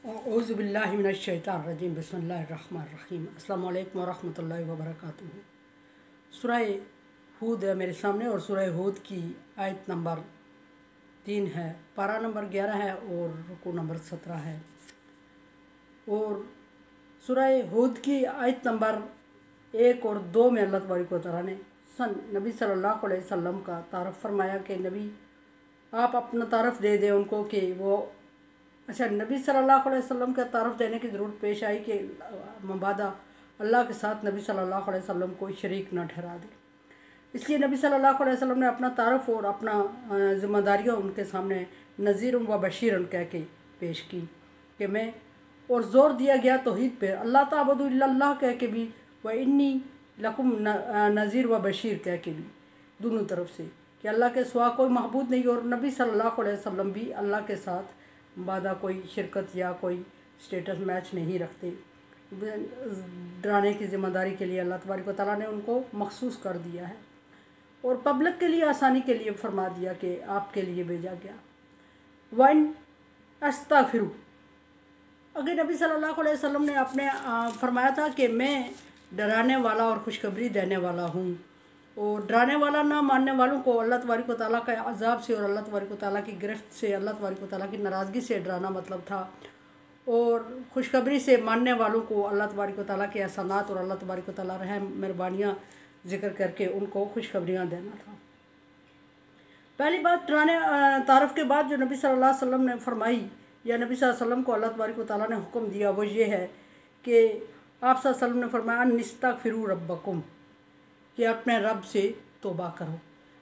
औज़ुबिल्लाहि मिनश्शैतानिर्रजीम बिस्मिल्लाहिर्रहमानिर्रहीम अस्सलामु अलैकुम वरहमतुल्लाहि वबरकातुहू। सूरह हूद है मेरे सामने और सूरह हूद की आयत नंबर 3 है, पारा नंबर 11 है और रुकू नंबर 17 है। और सूरह हूद की आयत नंबर 1 और 2 में अल्लाह तबारक व तआला ने नबी सल्लल्लाहु अलैहि वसल्लम का तारफ़ फरमाया कि नबी आप अपना तारफ़ दे दें उनको कि वो नबी सल्लल्लाहु अलैहि वसल्लम का तारफ़ देने की ज़रूरत पेश आई कि मबादा अल्लाह के साथ नबी सल्लल्लाहु अलैहि वसल्लम को शरीक न ठहरा दे। इसलिए नबी सल्लल्लाहु अलैहि वसल्लम ने अपना तारफ़ और अपना ज़िम्मेदारियाँ उनके सामने नज़ीर व बशीर कह के पेश की कि मैं, और ज़ोर दिया गया तौहीद पे, अल्लाह ताबुदु इल्लल्लाह कह के भी व इन्नी लकुम नज़ीर व बशीर कह के भी, दोनों तरफ से कि अल्लाह के सिवा कोई महबूद नहीं। और नबी सल्लल्लाहु अलैहि वसल्लम भी अल्लाह के साथ बादा कोई शिरकत या कोई स्टेटस मैच नहीं रखते। डराने की ज़िम्मेदारी के लिए अल्लाह तबारक व तआला ने उनको मखसूस कर दिया है और पब्लिक के लिए आसानी के लिए फरमा दिया कि आपके लिए भेजा गया। वन अस्तगफिरु, अगर नबी सल्लल्लाहु अलैहि वसल्लम ने अपने फरमाया था कि मैं डराने वाला और खुशखबरी देने वाला हूँ, और डराने वाला ना मानने वालों को अल्लाह तबारक व तआला के अज़ाब से और अल्लाह तबारक व तआला की गिरफ्त से, अल्लाह तबारक व तआला की नाराज़गी से डराना मतलब था, और खुशखबरी से मानने वालों को अल्लाह तबारक व तआला के एहसानात और अल्लाह तबारक व तआला रहम मेहरबानियाँ ज़िक्र करके उनको खुशखबरियाँ देना था। पहली बात डराने तारफ़ के बाद जो नबी सल्लल्लाहु अलैहि वसल्लम ने फरमाई या नबी सल्लल्लाहु अलैहि वसल्लम को अल्लाह तबारक व तआला ने हुक्म दिया वो ये है कि आप सल्लल्लाहु अलैहि वसल्लम ने फरमाया निस्तगफिरू रब्बकुम, कि अपने रब से तौबा करो।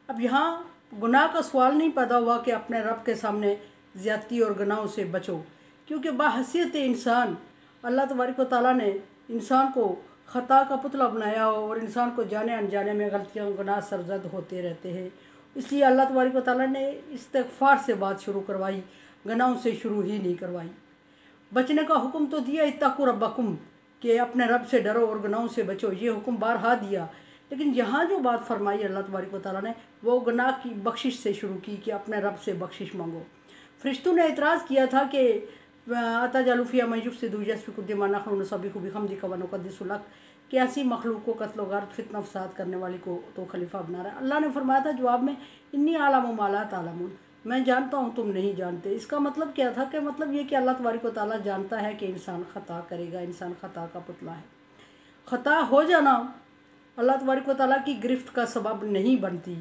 अब यहाँ गुनाह का सवाल नहीं पैदा हुआ कि अपने रब के सामने ज़्यादती और गुनाहों से बचो, क्योंकि बाहसियत इंसान अल्लाह तबारक व तआला ने इंसान को ख़ता का पुतला बनाया हो और इंसान को जाने अनजाने में गलतियाँ गुनाह सरजद होते रहते हैं। इसलिए अल्लाह तबारक व तआला ने इस्तिग़फ़ार से बात शुरू करवाई, गुनाहों से शुरू ही नहीं करवाई। बचने का हुक्म तो दिया इत्तक़ू रब्बकुम, कि अपने रब से डरो और गुनाहों से बचो, ये हुक्म बारहा दिया। लेकिन यहाँ जो बात फरमाई अल्लाह तबारक व तआला ने वो गुनाह की बख्शिश से शुरू की कि अपने रब से बख्शिश मांगो। फरिश्तों ने इतराज़ किया था कि अतजअलु फ़ीहा मन युफ़सिदु यस्फ़िकु दिमा नहनु नुसब्बिहु बिहम्दिका व नुक़द्दिसु लक, कि ऐसी मखलूक को कत्ल गर्द फितना फसाद करने वाली को तो खलीफा बना रहा है। अल्लाह ने फरमाया था जवाब में, इन्नी आलमु मा ला तालमून, मैं जानता हूँ तुम नहीं जानते। इसका मतलब क्या था कि मतलब ये कि अल्लाह तबारक व तआला जानता है कि इंसान ख़ता करेगा, इंसान ख़ता का पुतला है। ख़ता हो जाना अल्लाह तबारक व तआला की गिरफ्त का सबब नहीं बनती।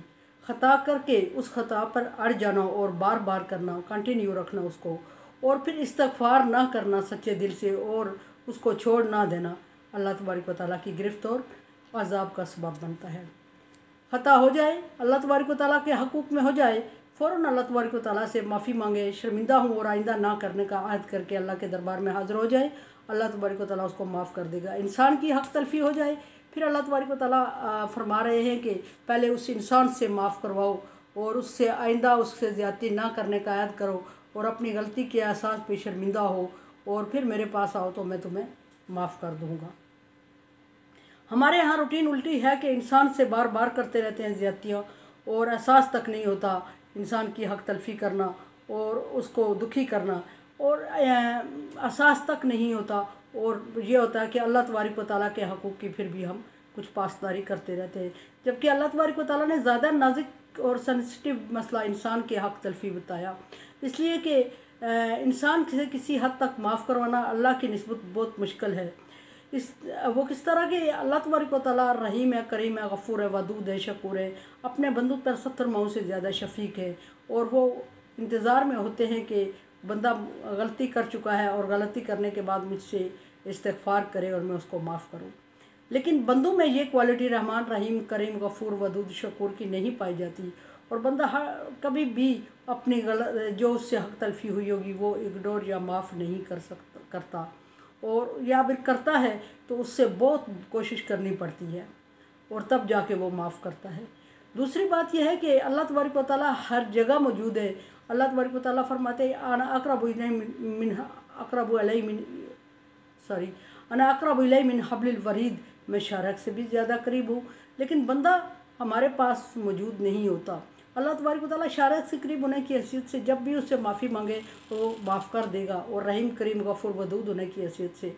ख़ता करके उस ख़ता पर अड़ जाना और बार बार करना, कंटिन्यू रखना उसको, और फिर इस्तिग़फ़ार ना करना सच्चे दिल से और उसको छोड़ ना देना, अल्लाह तबारक व तआला की गिरफ्त और अज़ाब का सबब बनता है। ख़ता हो जाए, अल्लाह तबारक व तआला के हक़ूक़ में हो जाए, फ़ौरन अल्लाह तबारक व तआला से माफ़ी मांगे, शर्मिंदा हूँ और आइंदा ना करने का अहद करके अल्लाह के दरबार में हाज़िर हो जाए, अल्लाह तबारक व तआला उसको माफ़ कर देगा। इंसान की हक़ तलफ़ी हो जाए, फिर अल्लाह तबारक व तआला फरमा रहे हैं कि पहले उस इंसान से माफ़ करवाओ और उससे आइंदा उससे ज़्यादती ना करने का अहद करो और अपनी गलती के एहसास पे शर्मिंदा हो और फिर मेरे पास आओ तो मैं तुम्हें माफ़ कर दूँगा। हमारे यहाँ रूटीन उल्टी है कि इंसान से बार बार करते रहते हैं ज़्यादतियाँ और एहसास तक नहीं होता इंसान की हक़ तलफ़ी करना और उसको दुखी करना, और एहसास तक नहीं होता, और ये होता है कि अल्लाह तबारक व तआला के हक़ूक़ की फिर भी हम कुछ पासदारी करते रहते हैं, जबकि अल्लाह तबारक व तआला ने ज़्यादा नाजुक और सेंसिटिव मसला इंसान के हक़ तलफ़ी बताया, इसलिए कि इंसान से किसी हद तक माफ़ करवाना अल्लाह की निस्बत बहुत मुश्किल है। वो किस तरह के अल्लाह तबारक व तआला रहीम है, करीम है, गफ़ूर है, वदूद है, शकूर है, अपने बंदों पर 70 माओं से ज़्यादा शफ़ीक है, और वो इंतज़ार में होते हैं कि बंदा गलती कर चुका है और गलती करने के बाद मुझसे इस्तिग़फ़ार करे और मैं उसको माफ़ करूं। लेकिन बंदों में ये क्वालिटी रहमान रहीम करीम गफ़ूर वदूद शकूर की नहीं पाई जाती, और बंदा कभी भी अपनी जो उससे हक़ तलफ़ी हुई होगी वो इग्नोर या माफ़ नहीं करता, और या फिर करता है तो उससे बहुत कोशिश करनी पड़ती है और तब जाके वो माफ़ करता है। दूसरी बात यह है कि अल्लाह तबारक व तआला हर जगह मौजूद है। अल्लाह तबारक व तआला फरमाते हैं अना अक़रबु इलैहि मिन हब्लिल वरीद, मैं शारक से भी ज़्यादा करीब हूँ। लेकिन बंदा हमारे पास मौजूद नहीं होता, अल्लाह तबारक व तआला शारक से करीब होने की हैसियत से जब भी उससे माफ़ी मांगे तो माफ़ कर देगा, और रहीम करीम गफूर वदूद होने की हैसियत से।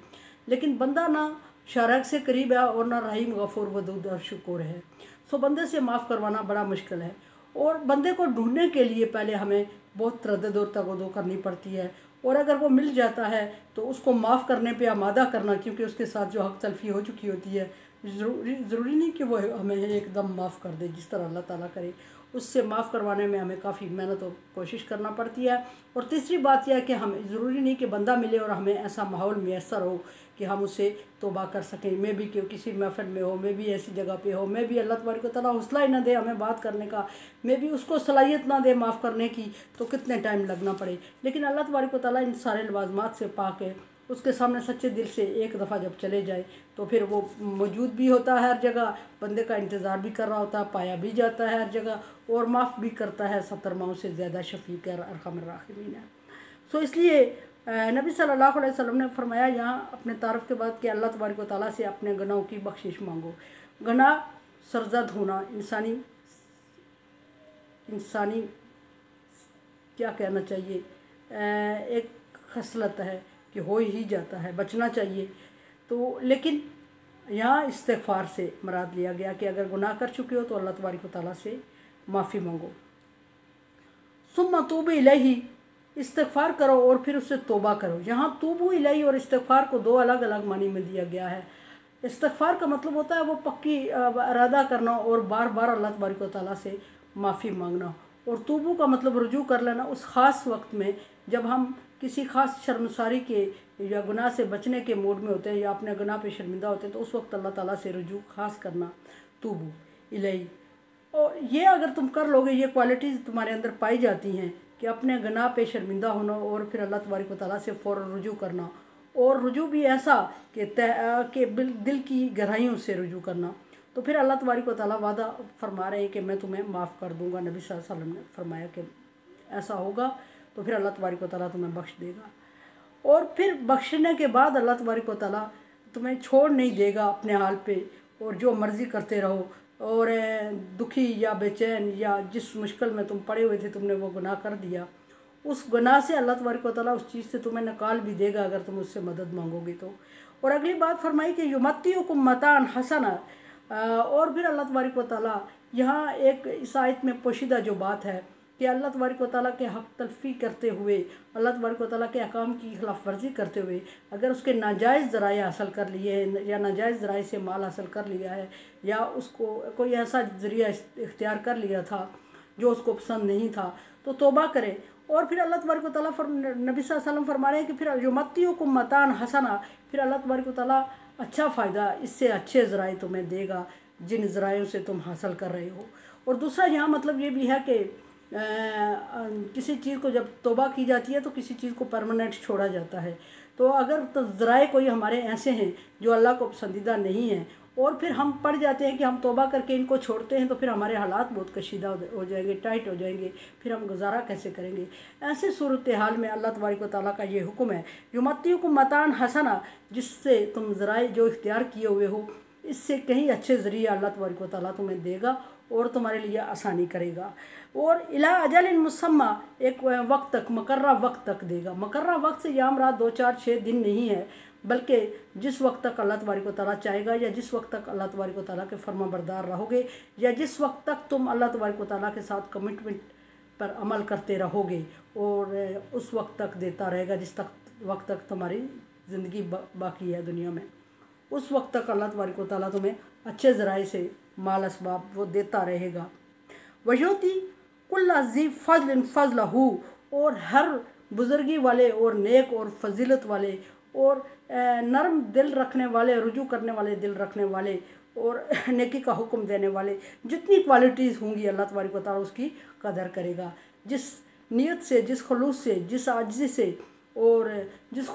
लेकिन बंदा ना शारक से करीब है और ना रहीम गफूर वदूद और शुक्र है, सो बंदे से माफ़ करवाना बड़ा मुश्किल है। और बंदे को ढूंढने के लिए पहले हमें बहुत तरद्दुद और तगदो करनी पड़ती है, और अगर वो मिल जाता है तो उसको माफ़ करने पे आमादा करना, क्योंकि उसके साथ जो हक तलफी हो चुकी होती है ज़रूरी नहीं कि वो हमें एकदम माफ़ कर दे, जिस तरह अल्लाह ताला करे उससे माफ़ करवाने में हमें काफ़ी मेहनत और कोशिश करना पड़ती है। और तीसरी बात यह है कि हमें ज़रूरी नहीं कि बंदा मिले और हमें ऐसा माहौल मैसर हो कि हम उससे तौबा कर सकें। मैं भी कि किसी महफिल में हो, मैं भी ऐसी जगह पे हो, मैं भी अल्लाह तबारक व तआला हौसला ही ना दे हमें बात करने का, मैं भी उसको सलाहियत ना दे माफ़ करने की, तो कितने टाइम लगना पड़े। लेकिन अल्लाह तबारक व तआला इन सारे लवाज़मात से पाक है, उसके सामने सच्चे दिल से एक दफ़ा जब चले जाए तो फिर वो मौजूद भी होता है हर जगह, बंदे का इंतज़ार भी कर रहा होता है, पाया भी जाता है हर जगह, और माफ़ भी करता है। 70 माओं से ज़्यादा शफ़ीक़ अरहम राहिमीन है। सो इसलिए नबी सल्लल्लाहु अलैहि वसल्लम ने फरमाया यहाँ अपने तारफ़ के बाद कि अल्लाह तबारक व तआला से अपने गुनाहों की बख्शिश मांगो। गुनाह सरज़द होना इंसानी क्या कहना चाहिए, एक खसलत है कि हो ही जाता है, बचना चाहिए। तो लेकिन यहाँ इस्तिग़फ़ार से मुराद लिया गया कि अगर गुनाह कर चुके हो तो अल्लाह तबारक व तआला से माफ़ी मांगो। सुम्मा तूबू इलैही, इस्तिग़फ़ार करो और फिर उससे तौबा करो। यहाँ तूबू इलैही और इस्तिग़फ़ार को दो अलग अलग मानी में दिया गया है। इस्तिग़फ़ार का मतलब होता है वो पक्की इरादा करना और बार बार अल्लाह तबारक व तआला से माफ़ी मांगना, और तूबू का मतलब रुजू कर लेना उस ख़ास वक्त में जब हम किसी ख़ास शर्मसारी के या गुनाह से बचने के मूड में होते हैं या अपने गुनाह पे शर्मिंदा होते हैं, तो उस वक्त अल्लाह ताला से रुजू ख़ास करना, तूबू इलैही। और ये अगर तुम कर लोगे, ये क्वालिटीज़ तुम्हारे अंदर पाई जाती हैं कि अपने गुनाह पे शर्मिंदा होना और फिर अल्लाह तबारक व तआला से फ़ौरन रुजू करना, और रुजू भी ऐसा कि दिल की गहराइयों से रुजू करना, तो फिर अल्लाह तबारक व तआला वादा फरमा रहे हैं कि मैं तुम्हें माफ़ कर दूँगा। नबी सल्लल्लाहु अलैहि वसल्लम ने फरमाया कि ऐसा होगा तो फिर अल्लाह तबारक व तआला तुम्हें बख्श देगा, और फिर बख्शने के बाद अल्लाह तबारक व तआला तुम्हें छोड़ नहीं देगा अपने हाल पे, और जो मर्ज़ी करते रहो, और दुखी या बेचैन या जिस मुश्किल में तुम पड़े हुए थे तुमने वो गुनाह कर दिया, उस गुनाह से अल्लाह तबारक व तआला उस चीज़ से तुम्हें निकाल भी देगा अगर तुम उससे मदद मांगोगे तो। और अगली बात फरमाई कि युमत्तिउकुम मताअन हसना, और फिर अल्लाह तबारक व तआला यहाँ एक इस आयत में पोशीदा जो बात है कि अल्लाह तबारक व तआला के हक़ तलफ़ी करते हुए, अल्लाह तबारक व तआला के अहकाम की खिलाफ वर्जी करते हुए अगर उसके नाजायज़ ज़राए हासिल कर लिए हैं या नाजायज़ ज़राए से माल हासिल कर लिया है, या उसको कोई ऐसा ज़रिया इख्तियार कर लिया था जो उसको पसंद नहीं था, तो तौबा करें। और फिर अल्लाह तबारक व तआला नबी सल्लल्लाहु अलैहि वसल्लम फरमा रहे हैं कि फिर युमत्तिउकुम मताअन हसना, फिर अल्लाह तबारक व तआला अच्छा फ़ायदा इससे अच्छे ज़राए तुम्हें देगा जिन ज़रायों से तुम हासिल कर रहे हो। और दूसरा यहाँ मतलब ये भी है कि किसी चीज़ को जब तौबा की जाती है तो किसी चीज़ को परमानेंट छोड़ा जाता है। तो अगर तो ज़राए कोई हमारे ऐसे हैं जो अल्लाह को पसंदीदा नहीं हैं, और फिर हम पड़ जाते हैं कि हम तौबा करके इनको छोड़ते हैं, तो फिर हमारे हालात बहुत कशीदा हो जाएंगे, टाइट हो जाएंगे, फिर हम गुजारा कैसे करेंगे। ऐसे सूरत हाल में अल्लाह तबारक व तआला का ये हुक्म है, युमत्तिउकुम मताअन हसना, जिससे तुम ज़राए जो इख्तियार किए हुए हो इससे कहीं अच्छे ज़रिए अल्लाह तबारक व तआला तुम्हें देगा और तुम्हारे लिए आसानी करेगा। और इला अजलिन मुसम्मा, एक वक्त तक, मुकर्रा वक्त तक देगा। मुकर्रा वक्त से यहाँ रात 2, 4, 6 दिन नहीं है, बल्कि जिस वक्त तक अल्लाह तबारक व तआला चाहेगा, या जिस वक्त तक अल्लाह तबारक व तआला के फर्मा बरदार रहोगे, या जिस वक्त तक तुम अल्लाह तबारक व तआला के साथ कमिटमेंट पर अमल करते रहोगे, और उस वक्त तक देता रहेगा जिस वक्त तक तुम्हारी ज़िंदगी बाकी है दुनिया में। उस वक्त तक अल्लाह तबारक व तआला तुम्हें अच्छे ज़राए से माल असबाब वो देता रहेगा। वयोती कुल्ला ज़ी फ़ज़लिन फ़ज़लहू, और हर बुज़ुर्गी वाले और नेक और फजीलत वाले और नरम दिल रखने वाले, रुजू करने वाले दिल रखने वाले और नेकी का हुक्म देने वाले, जितनी क्वालिटीज़ होंगी अल्लाह तबारक व तआला उसकी कदर करेगा। जिस नीयत से, जिस खलूस से, जिस आजिज़ी से और जिस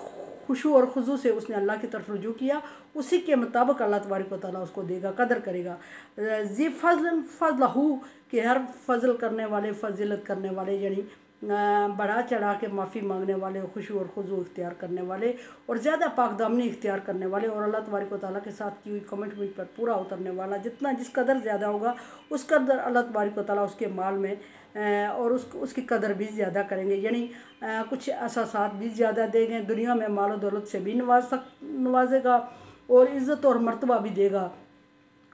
खुशू और खुजू से उसने अल्लाह की तरफ रुजू किया, उसी के मुताबिक अल्लाह तबारक व तआला उसको देगा, कदर करेगा। ज़ी फ़ज़लिन फ़ज़लहू, कि हर फजल करने वाले, फजीलत करने वाले, यानी बढ़ा चढ़ा के माफ़ी मांगने वाले, खुशू और खुजू इख्तियार करने वाले और ज़्यादा पाकदामनी इख्तियार करने वाले और अल्लाह तबारक व तआला के साथ की हुई कमिटमेंट पर पूरा उतरने वाला, जितना जिस कदर ज़्यादा होगा उस कदर अल्लाह तबारक व तआला उसके माल में और उसकी कदर भी ज़्यादा करेंगे, यानी कुछ असासात भी ज़्यादा देंगे, दुनिया में माल दौलत से भी नवाजेगा और इज़्ज़त और मर्तबा भी देगा।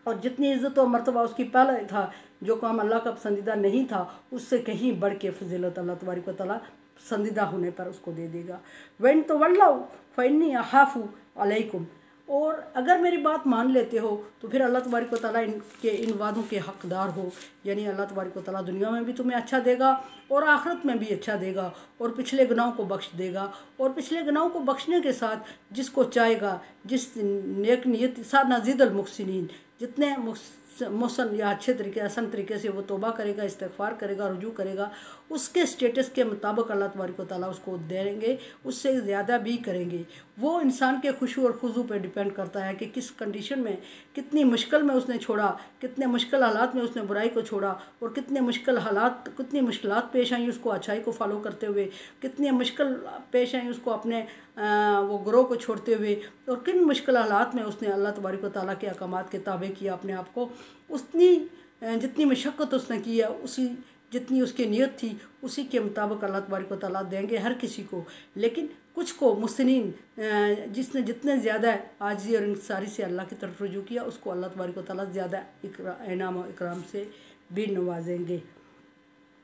और जितनी इज़्ज़त और मर्तबा उसकी पहले था, जो काम अल्लाह का पसंदीदा नहीं था, उससे कहीं बढ़ के फजीलत अल्लाह तबारक व तआला पसंदीदा होने पर उसको दे देगा। वैन तो वल्लाउ फ़इन्नी अखाफु अलैकुम, और अगर मेरी बात मान लेते हो तो फिर अल्लाह तबारक व तआला इन वादों के हक़दार हो, यानी अल्लाह तबारक व तआला दुनिया में भी तुम्हें अच्छा देगा और आखिरत में भी अच्छा देगा और पिछले गुनाहों को बख्श देगा। और पिछले गुनाहों को बख्शने के साथ जिसको चाहेगा, जिस नेक नियत नज़ीदुल मुहसिनीन, जितने मोहसन या अच्छे तरीके आसान तरीके से वो तौबा करेगा, इस्तिग़फ़ार करेगा, रुजू करेगा, उसके स्टेटस के मुताबिक अल्लाह तबारक व तआला उसको देंगे, उससे ज़्यादा भी करेंगे। वो इंसान के खुशू और खुजू पे डिपेंड करता है कि किस कंडीशन में, कितनी मुश्किल में उसने छोड़ा, कितने मुश्किल हालात में उसने बुराई को छोड़ा और कितनी मुश्किलात पेश आई उसको अच्छाई को फॉलो करते हुए, कितनी मुश्किल पेश आई उसको अपने वो ग्रोह को छोड़ते हुए, और किन मुश्किल हालात में उसने अल्लाह तबारक व तआला के अहकामात के ताबे किया अपने आप को। उतनी जितनी मशक्क़त उसने की है, उसी जितनी उसकी नीयत थी उसी के मुताबिक अल्लाह तबारक व तआला देंगे हर किसी को। लेकिन कुछ को मुहसिनीन, जिसने जितने ज़्यादा आजिज़ी और इंकिसारी से अल्लाह की तरफ रुजू किया, उसको अल्लाह तबारक व तआला ज़्यादा इनाम और इकराम से भी नवाजेंगे।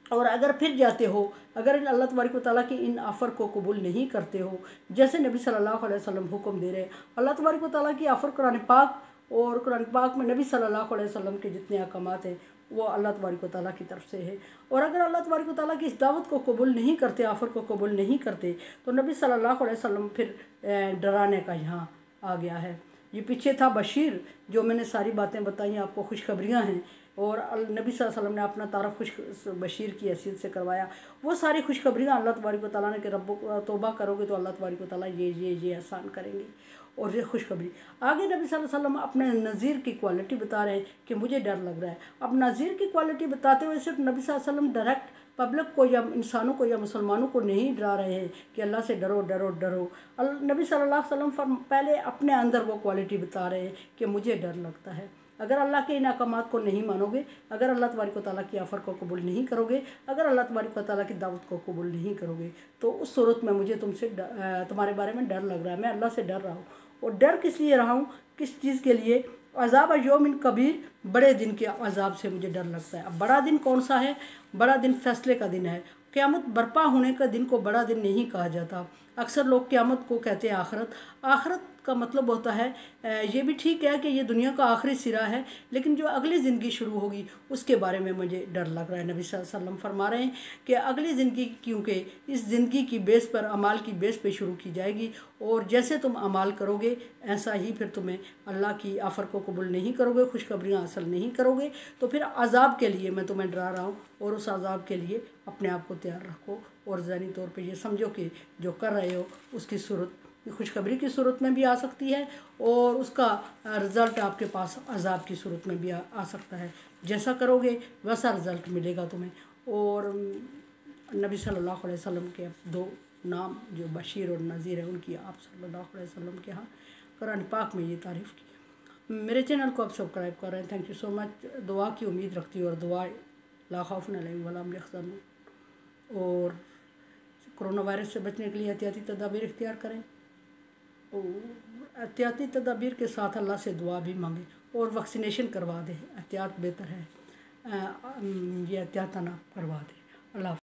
और अगर फिर जाते हो, अगर अल्लाह तबारक व तआला की इन ऑफ़र को कबूल नहीं करते हो, जैसे नबी सल्लल्लाहु अलैहि वसल्लम हुक्म दे रहे हैं, अल्लाह तबारक व तआला की ऑफ़र कुरान पाक और कुरान पाक में नबी सल्लल्लाहु अलैहि वसल्लम के जितने अहकामात हैं वो अल्लाह तबारक व तआला की तरफ से है। और अगर अल्लाह तबारक व तआला की इस दावत को कबूल नहीं करते, ऑफ़र को कबूल नहीं करते, तो नबी सल्लल्लाहु अलैहि वसल्लम फिर डराने का यहाँ आ गया है। ये पीछे था बशीर, जो मैंने सारी बातें बताई आपको, खुशखबरियाँ हैं, और नबी सल्लल्लाहु अलैहि वसल्लम ने अपना तारफ़ खुश बशीर की हैसियत से करवाया। वो सारी खुशखबरियाँ अल्लाह तबारक व तआला ने कि रब तौबा करोगे तो अल्लाह तबारक व तआला ये आसान करेंगे, और ये खुशखबरी। आगे नबी सल्लल्लाहु अलैहि वसल्लम अपने नज़ीर की क्वालिटी बता रहे हैं कि मुझे डर लग रहा है। अब नज़ीर की क्वालिटी बताते हुए सिर्फ नबी सल्लल्लाहु अलैहि वसल्लम डायरेक्ट पब्लिक को या इंसानों को या मुसलमानों को नहीं डरा रहे हैं कि अल्लाह से डरो डरो डरो। नबी सल्लल्लाहु अलैहि वसल्लम पहले अपने अंदर वो क्वालिटी बता रहे हैं कि मुझे डर लगता है। अगर अल्लाह के इन अहकामात को नहीं मानोगे, अगर अल्लाह तबारक व तआला की ऑफ़र को कबूल नहीं करोगे, अगर अल्लाह तबारक व तआला की दावत को कबूल नहीं करोगे, तो उस सूरत में मुझे तुम्हारे बारे में डर लग रहा है। मैं अल्लाह से डर रहा हूँ। और डर किस लिए रहा हूँ, किस चीज़ के लिए? अज़ाब यौमिन कबीर, बड़े दिन के अज़ाब से मुझे डर लगता है। अब बड़ा दिन कौन सा है? बड़ा दिन फैसले का दिन है। क़यामत बर्पा होने का दिन को बड़ा दिन नहीं कहा जाता। अक्सर लोग क़यामत को कहते हैं आखिरत। आखिरत का मतलब होता है, ये भी ठीक है कि ये दुनिया का आखिरी सिरा है, लेकिन जो अगली ज़िंदगी शुरू होगी उसके बारे में मुझे डर लग रहा है। नबी सल्लल्लाहु अलैहि वसल्लम फरमा रहे हैं कि अगली ज़िंदगी, क्योंकि इस ज़िंदगी की बेस पर, अमाल की बेस पे शुरू की जाएगी, और जैसे तुम अमाल करोगे ऐसा ही फिर तुम्हें अल्लाह की ऑफ़र को कबूल नहीं करोगे, खुशखबरियाँ हासिल नहीं करोगे, तो फिर अज़ाब के लिए मैं तुम्हें डरा रहा हूँ। और उस अज़ाब के लिए अपने आप को तैयार रखो, और ज़हनी तौर पे ये समझो कि जो कर रहे हो उसकी सूरत खुशखबरी की सूरत में भी आ सकती है, और उसका रिज़ल्ट आपके पास अज़ाब की सूरत में भी आ सकता है। जैसा करोगे वैसा रिज़ल्ट मिलेगा तुम्हें। और नबी सल्लल्लाहु अलैहि वसल्लम के दो नाम जो बशीर और नज़ीर है, उनकी आप सल्लल्लाहु अलैहि वसल्लम के यहाँ कुरान पाक में ये तारीफ़ की। मेरे चैनल को आप सब्सक्राइब कर रहे हैं, थैंक यू सो मच। दुआ की उम्मीद रखती हूँ, और दुआ ला खौफुन अलैहिम वला हुम यहज़नून। और कोरोना वायरस से बचने के लिए एहतियाती तदाबीर इख्तियार करें, एहतियाती तदाबीर के साथ अल्लाह से दुआ भी मांगे, और वैक्सीनेशन करवा दें। एहतियात बेहतर है, ये एहतियात ना करवा दें। अल्लाह।